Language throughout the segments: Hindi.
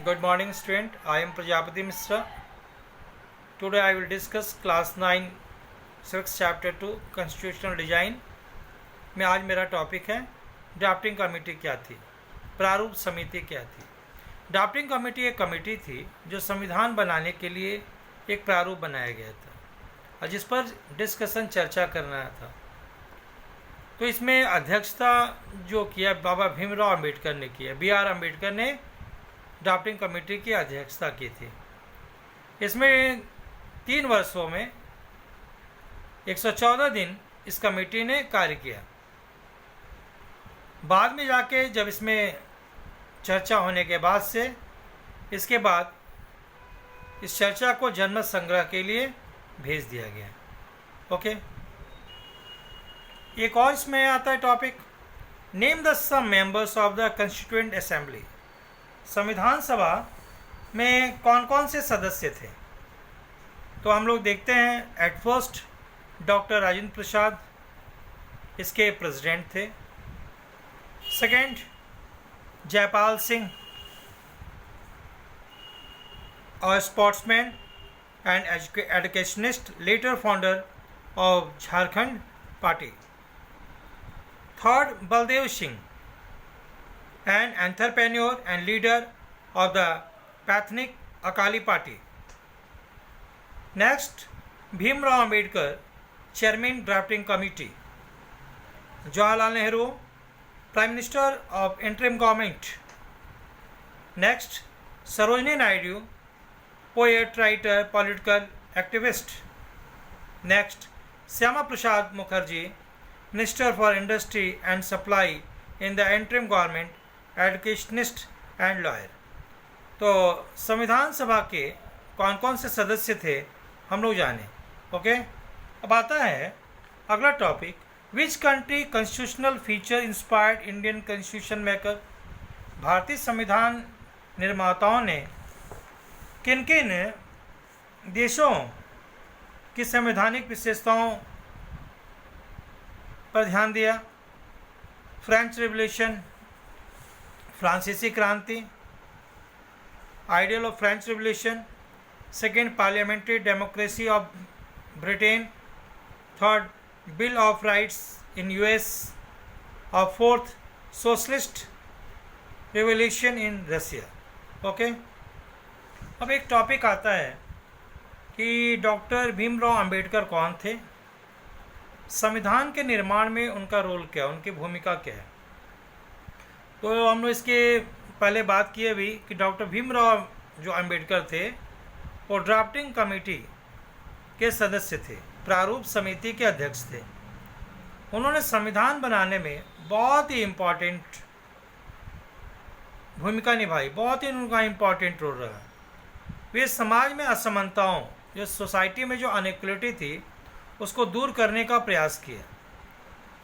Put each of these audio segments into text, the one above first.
Good morning student, I am Prajapati Mishra. Today I will discuss class 9 6 chapter 2 constitutional design में आज मेरा टॉपिक है ड्राफ्टिंग कमेटी क्या थी, प्रारूप समिति क्या थी। ड्राफ्टिंग कमेटी एक कमेटी थी जो संविधान बनाने के लिए एक प्रारूप बनाया गया था और जिस पर डिस्कशन चर्चा करना था। तो इसमें अध्यक्षता जो किया बाबा भीमराव अम्बेडकर ने किया, B.R. अम्बेडकर ने ड्राफ्टिंग कमेटी की अध्यक्षता की थी। इसमें 3 वर्षों में 114 दिन इस कमेटी ने कार्य किया। बाद में जाके जब इसमें चर्चा होने के बाद से इसके बाद इस चर्चा को जनमत संग्रह के लिए भेज दिया गया। ओके, एक और इसमें आता है topic, name the some members of the constituent assembly. संविधान सभा में कौन कौन से सदस्य थे, तो हम लोग देखते हैं। At first doctor Rajendra Prasad इसके प्रेसिडेंट थे। सेकेंड जयपाल सिंह, और sportsman and educationist, later founder of Jharkhand Party. Third Baldev Singh, an entrepreneur and leader of the Pathnik Akali Party. Next, Bhimrao Ambedkar, Chairman Drafting Committee. Jawaharlal Nehru, Prime Minister of Interim Government. Next, Sarojini Naidu, poet, writer, political activist. Next, Syama Prasad Mukherjee, Minister for Industry and Supply in the Interim Government, educationist and lawyer. तो संविधान सभा के कौन कौन से सदस्य थे हम लोग जाने। ओके, अब आता है अगला topic, which country constitutional feature inspired Indian constitution maker. भारतीय संविधान निर्माताओं ने किन किन देशों की संवैधानिक विशेषताओं पर ध्यान दिया। फ्रेंच रिवॉल्यूशन, फ्रांसीसी क्रांति, ideal of French revolution. Second parliamentary democracy of Britain. Third bill of rights in US. और fourth socialist revolution in Russia. Okay, अब एक टॉपिक आता है कि डॉक्टर भीमराव अंबेडकर कौन थे, संविधान के निर्माण में उनका रोल क्या, उनकी भूमिका क्या है। तो हम लोग इसके पहले बात किए भी कि डॉक्टर भीमराव जो अंबेडकर थे वो ड्राफ्टिंग कमेटी के सदस्य थे, प्रारूप समिति के अध्यक्ष थे। उन्होंने संविधान बनाने में बहुत ही इम्पोर्टेंट भूमिका निभाई, बहुत ही उनका इम्पोर्टेंट रोल रहा। वे समाज में असमानताओं, जो सोसाइटी में जो अनइक्वलिटी थी उसको दूर करने का प्रयास किया।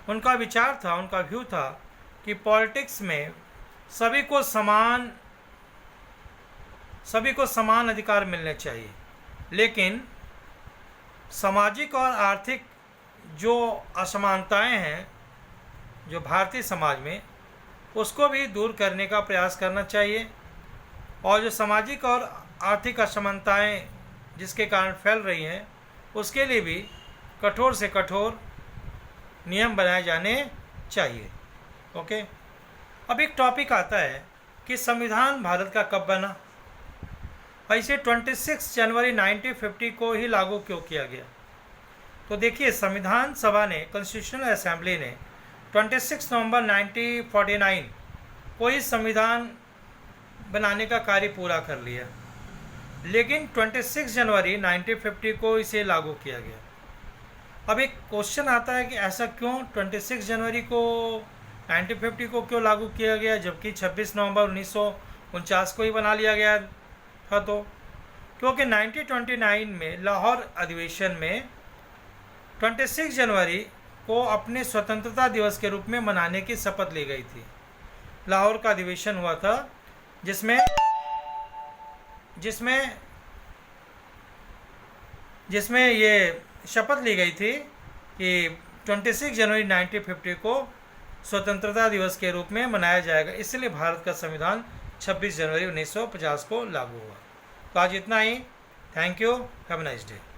उनका विचार था, उनका व्यू था कि पॉलिटिक्स में सभी को समान अधिकार मिलने चाहिए, लेकिन सामाजिक और आर्थिक जो असमानताएं हैं जो भारतीय समाज में, उसको भी दूर करने का प्रयास करना चाहिए। और जो सामाजिक और आर्थिक असमानताएं जिसके कारण फैल रही हैं उसके लिए भी कठोर से कठोर नियम बनाए जाने चाहिए। ओके, अब एक टॉपिक आता है कि संविधान भारत का कब बना और इसे 26 जनवरी 1950 को ही लागू क्यों किया गया। तो देखिए, संविधान सभा ने, कॉन्स्टिट्यूशनल असेंबली ने 26 नवंबर 1949 को ही संविधान बनाने का कार्य पूरा कर लिया, लेकिन 26 जनवरी 1950 को इसे लागू किया गया। अब एक क्वेश्चन आता है कि ऐसा क्यों 26 जनवरी को 1950 को क्यों लागू किया गया, जबकि 26 नवंबर 1949 को ही बना लिया गया था। तो क्योंकि 1929 में लाहौर अधिवेशन में 26 जनवरी को अपने स्वतंत्रता दिवस के रूप में मनाने की शपथ ली गई थी। लाहौर का अधिवेशन हुआ था जिसमें ये शपथ ली गई थी कि 26 जनवरी 1950 को स्वतंत्रता दिवस के रूप में मनाया जाएगा, इसलिए भारत का संविधान 26 जनवरी 1950 को लागू हुआ। तो आज इतना ही। Thank you. Have a nice day.